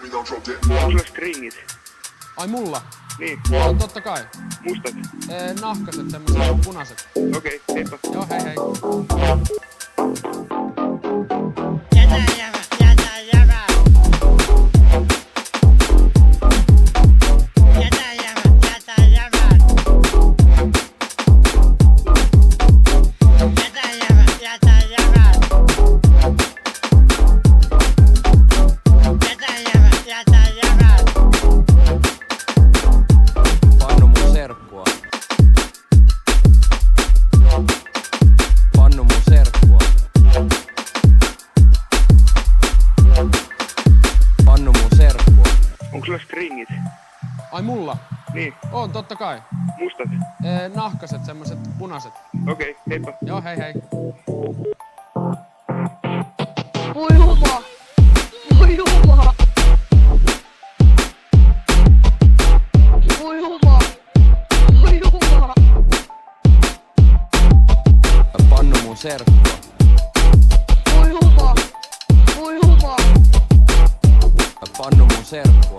Onko sulla stringit? Ai mulla? Niin. On totta kai. Mustat? Nahkaset, semmoset punaiset. Okei, heippa. Joo, hei hei. Pannu mun serkkua. Pannu mun serkkua. Pannu mun serkkua. Onko sulla stringit? Ai mulla? Niin. On totta kai. Mustat? Nahkaset, semmoset punaiset. Okei, heippa. Joo, hei hei. Voi jumala! Voi jumala! Voi jumala! Voi jumala! Pannu mun serkkua. Voi jumala! Voi jumala! Pannu mun serkkua.